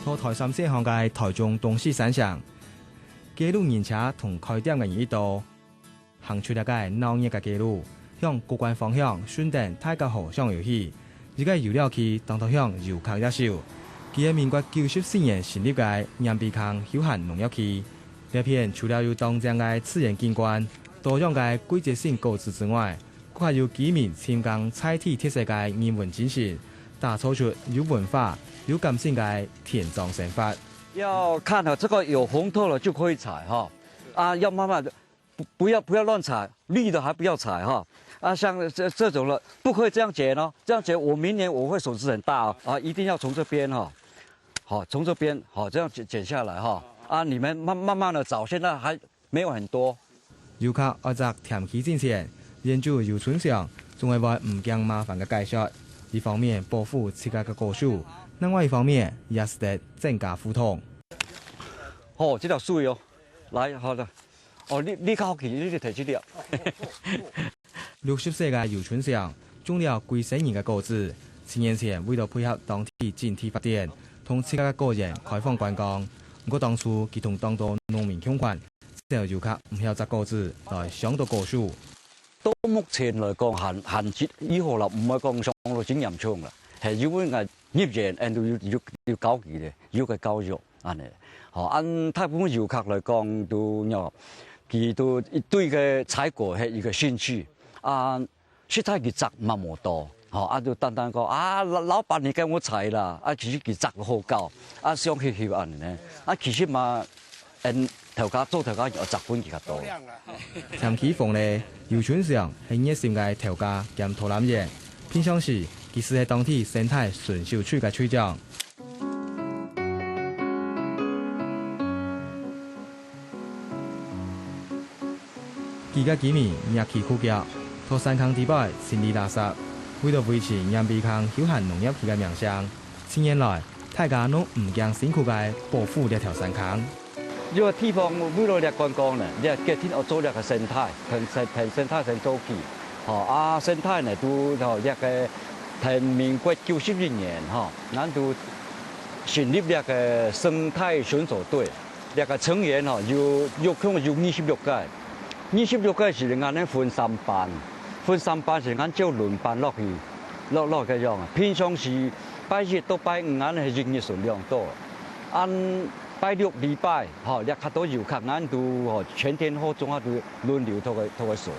到台三线巷嘅台中东势山上，街路人車同開店嘅人一道，行出了嘅鬧熱嘅街路，向各關方向選定大家河上遊戲。而家遊樂區當到向遊客入手。佢係民國94年成立嘅岩鼻坑休閒農業區。呢片除了有當正嘅自然景觀、多樣嘅季節性購置之外，還有居民深耕菜地特色嘅人文精神，打造出有文化、有感性嘅田莊生活。要看哈，这个有红透了就可以采哈，啊，要慢慢的，不要乱采，绿的还不要采哈，啊，像这种了，不可以这样剪哦，这样剪我明年我会损失很大哦，啊，一定要从这边哈，好，从这边好这样剪下来哈，啊，你们慢慢的找，现在还没有很多。遊客愛在田區之前，研究遊春上，仲係為唔驚麻煩嘅解說，一方面保護自家嘅果樹。另外一方面，也是得增加互通。哦，這條水哦，來好的，哦，你較好奇，你提起了。60歲嘅姚春上種了幾十年嘅果子，10年前為了配合當地經濟發展，同自家嘅個人開放觀光。不過當初佢同當地農民搶款，之後遊客唔曉摘果子來上到果樹。到目前來講，限節以後啦，唔係講上到整嚴重啦，係因為係業人誒要搞佢嘅，要佢教育安尼。哦，按大部分遊客來講，都有佢都對嘅採果係一個興趣。啊，實在佢摘嘛冇多，哦，啊就單單講啊，老闆你跟我採啦，啊其實佢摘好高，啊想去翕安尼咧，啊其實嘛，頭家做頭家有摘本佢較多。長期逢咧，姚春上係熱心嘅頭家兼土攬人，平常時佢是喺當地生態純秀區嘅區長。佢嘅居民熱氣苦腳，到山坑地擺清理垃圾，為了維持岩鼻坑休閒農業區嘅名聲，10年來大家都唔驚辛苦嘅保護呢條山坑。呢個地方為了觀光呢，你係天我做呢個生態，同生態成做起，哦啊生態呢都哦一個同民國91年哈，咱都成立呢個生態選手隊，呢個成員哦有26屆。26屆時，我哋分3班，是按照輪班落去，落嘅樣啊。平常時拜日到拜五，我哋係營業數量多。按拜6禮拜，嚇，一較多遊客，我都全天候總下都輪流拖個數。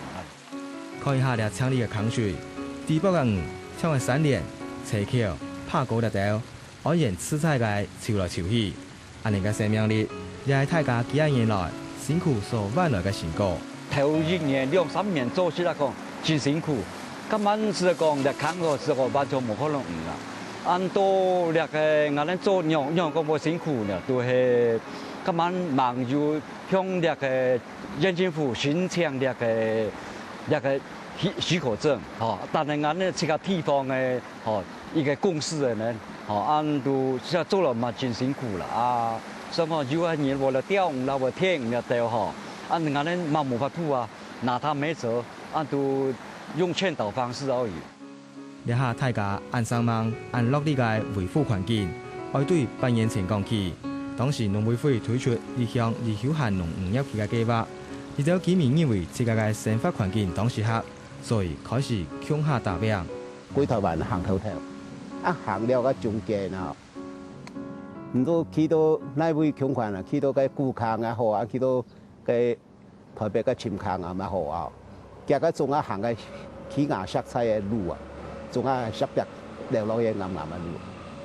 看一下呢城裏嘅坑水，地北嘅魚，像係山蓮、斜橋、拍高粒豆，安然自在嘅潮來潮去。安尼嘅生命力，也係大家幾廿年來辛苦所換來嘅成果。頭1年2、3年做起來講真辛苦，咁晚是講嚟坑個時候完全冇可能唔啦。按到嚟嘅我哋做樣個冇辛苦呢，都係咁晚忙要向嚟嘅縣政府申請嚟嘅許可證，嚇。但係我哋這個地方嘅嚇一個公司嘅呢，嚇按都即係做了嘛真辛苦啦啊！什麼有一年為了釣魚啦，為聽魚釣嚇。按我哋嘛冇法度啊，拿他沒轍，按都用勸導方式而已。呢下大家按上網按落地嘅維護環境，愛對8年前講起，當時農委會推出一項以休閒農業區嘅計劃，而有居民認為自家嘅生活環境當時合，所以開始向下打拼。幾頭灣行頭，行了個中間啊！唔到去到哪位窮困啊？去到個古坑啊好啊，去到個台北個深坑啊咪好啊！夾個仲啊行個起牙色彩嘅路啊，仲啊色白流落嘅啱嘅路。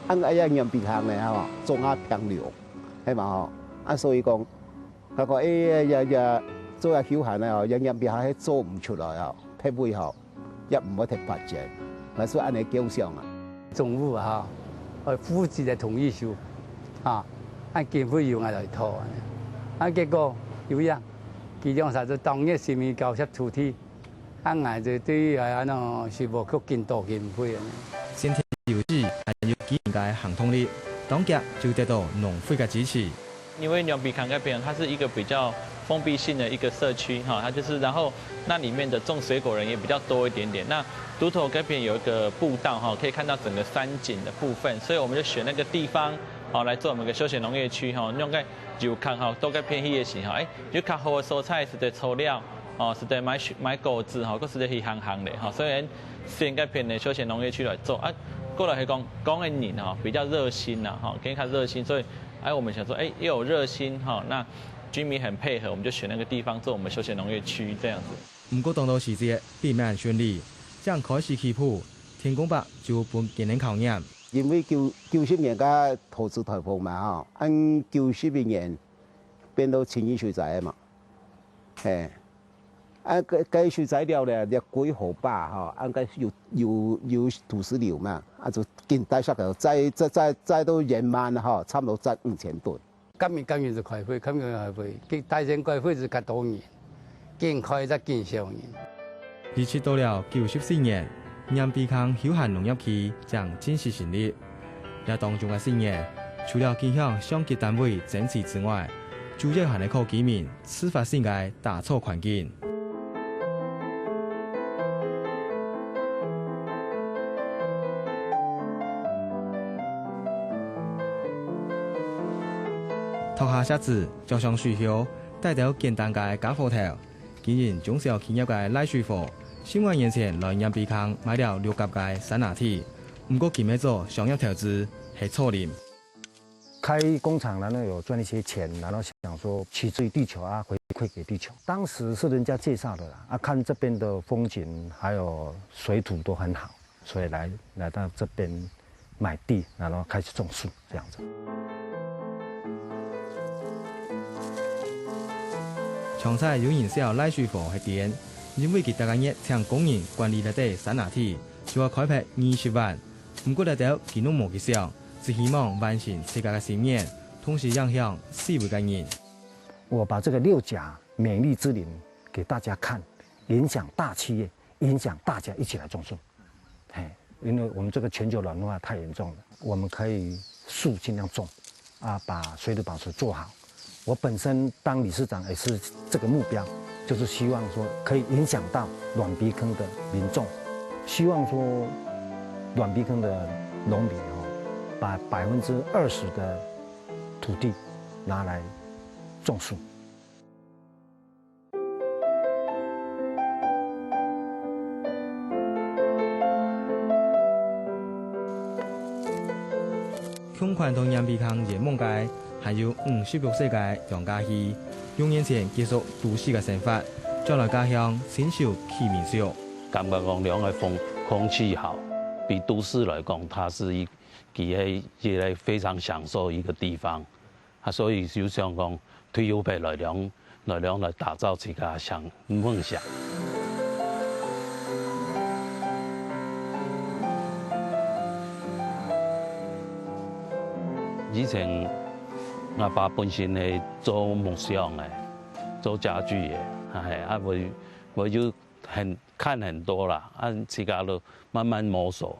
按哎呀岩鼻坑咧嚇，仲啊平流，係嘛嗬？啊所以講，佢講呀做下休閒咧嗬，岩鼻坑係做唔出來啊，撇背後一唔好踢白隻，咪所以按你叫上啊。政府啊，夫子就同意書。啊！按政府要我來拖，結果有樣，其中實在當日市面交涉處理，我就對係是無去見到見會啊。先天優勢係要幾年嘅行通力，當家就得到農會嘅支持。因為岩鼻坑那邊它是一個比較封閉性的一個社區哈，它就是然後那裡面的種水果人也比較多一點點。那獨頭那邊有一個步道哈，可以看到整個山景的部分，所以我們就選那個地方。来做我们个休闲农业区用个就看都个偏僻的时候，就较好的蔬菜是得粗料，是得买果子佫是得去行的所以先个偏的休闲农业区来做过来是讲的人比较热心更较热心，所以我们想说又有热心那居民很配合，我们就选那个地方做我们休闲农业区这样子。不过当到时节并不很顺利，这样开始起步，天公伯就本今年考验。因为90年嘅投资台风嘛按90年变到清淤水災嘛，該水災了咧，你規河壩按個有土石流嘛，就緊帶下個再都延慢差不多再5000噸。今年就開會，大前開會就較多年，更開則更少年。而且到了94年，鹽埤坑休閒農業區將正式成立。也當中嘅4年，除了影響上級單位整治之外，主要還係靠居民自發性嘅打造環境。拖下車子，就上水後，帶到簡單嘅假貨頭，竟然總是有企業嘅拉水貨。10萬年前來鹽埤坑買了6甲嘅散拿鐵，不過佢咪做商業投資係錯念。開工廠然後有賺一些錢，然後想說取之於地球回饋給地球。當時是人家介紹的啦，看這邊的風景還有水土都很好，所以來到這邊買地，然後開始種樹，這樣子。詳細有人銷拉水貨係點，因為佢大家熱請工人管理嚟啲散拿鐵，就話開闢20萬，不過嚟到佢都冇去銷，只希望完成自家嘅心願，同時影響四圍嘅人。我把這個6甲美麗之林給大家看，影響大企業，影響大家一起來種樹。因為我們這個全球暖化太嚴重了，我們可以樹盡量種，把水土保持做好。我本身當理事長也是這個目標，就是希望說可以影響到軟鼻坑的民眾，希望說軟鼻坑的農民把20%的土地拿來種樹。孔寬同鹽埤坑熱夢街，還有56歲嘅楊家熙，6年前結束都市嘅生活，將來家鄉親手起民宿。感覺講兩個空氣好，比都市來講，它是一個非常享受一個地方。所以就想講退休派來打造自家夢想。以前我爸本身係做木匠嘅，做家具嘅，我就看很多啦，自家都慢慢摸索，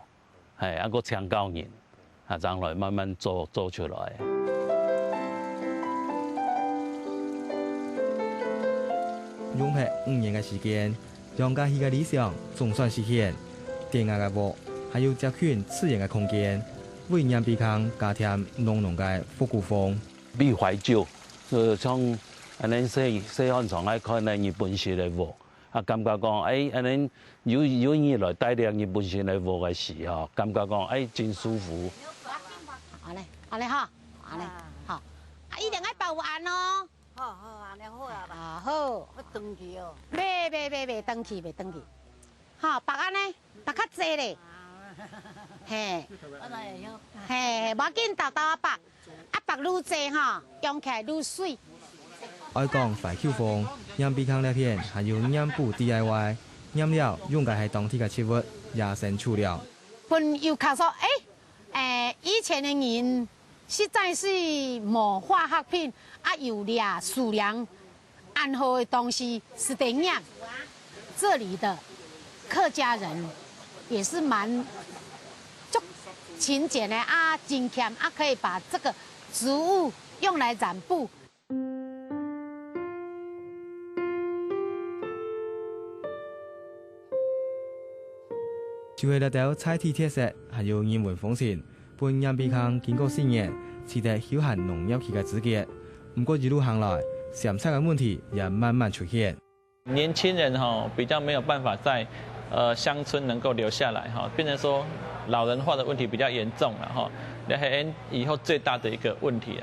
一個請教人，將來慢慢做出來。用咗5年嘅時間，楊家熙嘅理想總算實現，店外嘅屋還有這圈自然嘅空間。為鹽埤坑加添濃濃嘅復古風，比懷舊，像恁細漢從來看恁日本式嘅屋，感覺講恁有人來帶領日本式嘅屋嘅時候，感覺講真舒服。好嘞哈，好，一定要保安哦。好，安尼好啊吧。好，要登記哦。袂登記，好，白安呢，白較濟咧。嘿，無要緊，豆白，白愈濟用起來愈水。愛講快手風，鹽埤坑那片還有鹽布 DIY， 鹽料用嘅係當地嘅植物野生飼料。本遊客說，以前的人實在是無化學品，有倆數量安好的東西是得鹽。這裡的客家人也是蠻勤儉的真儉可以把這個植物用來染布。就係嚟到菜地特色，還有人文風情，本鹽埤坑經過4年，取得休闲农业区的资格。不过一路行来，相差的问题也慢慢出现。年轻人比较没有办法在乡村能够留下来变成说老人化的问题比较严重了哈，那是以后最大的一个问题。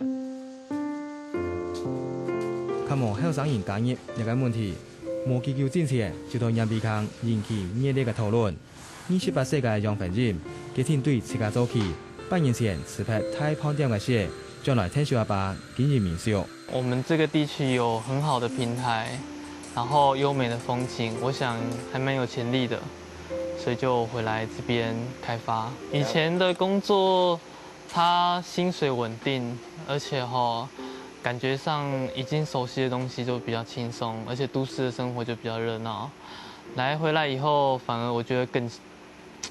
看望后生人加入这个问题，无祈求政策就到杨碧康引起热烈的讨论。28岁的杨粉仁，今天对自家早起8年前持拍太胖点的事，将来天秀阿爸经营民宿。我们这个地区有很好的平台，然后优美的风景，我想还蛮有潜力的，所以就回来这边开发。以前的工作，它薪水稳定，而且感觉上已经熟悉的东西就比较轻松，而且都市的生活就比较热闹。回来以后，反而我觉得更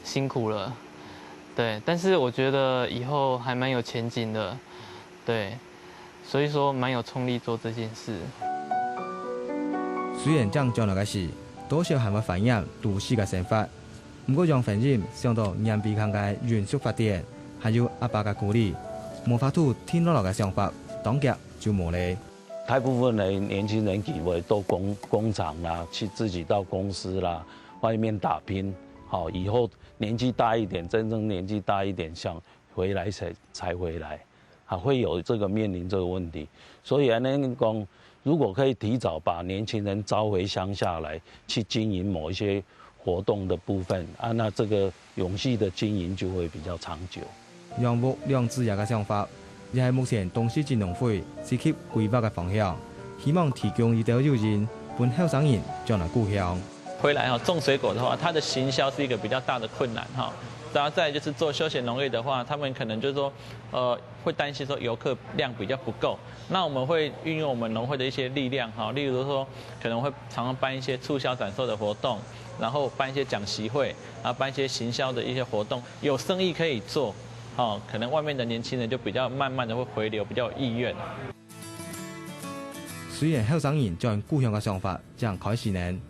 辛苦了，对。但是我觉得以后还蛮有前景的，对。所以说蛮有冲力做这件事。虽然这样将来的事，多少还没反映都市的生活。不过杨粉仁想到杨碧康的原宿发展，还有阿爸的鼓励，无法度听落来的想法，当家就无嘞。大部分的年轻人以为都工厂啦，去自己到公司啦，外面打拼。好，以后年纪大一点，真正年纪大一点，想回来才回来，还会有这个面临这个问题。所以讲，如果可以提早把年轻人招回乡下来，去经营某一些活动的部分那这个永续的经营就会比较长久。杨木两子也嘅想法，也係目前东市金融会支给规划嘅方向，希望提供一条诱因，本后生人将来故乡。回来种水果的话，它的行销是一个比较大的困难然后再来就是做休闲农业的话，他们可能就是说，会担心说游客量比较不够。那我们会运用我们农会的一些力量例如说可能会常常办一些促销展售的活动，然后办一些讲习会，然后办一些行销的一些活动，有生意可以做可能外面的年轻人就比较慢慢的会回流，比较有意愿。虽然后生人將故鄉嘅想法這樣開始呢，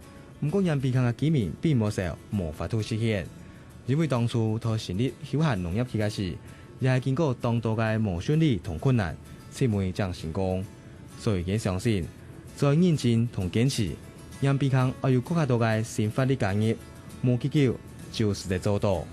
不過楊碧康嘅居民並冇少無法度實現。因為當初他成立休閒農業區嘅時，也係經過當多嘅無順利同困難，先會這樣成功。所以佢相信，再認真同堅持，楊碧康還有更加多嘅新法律介入，無祈求就是得做到。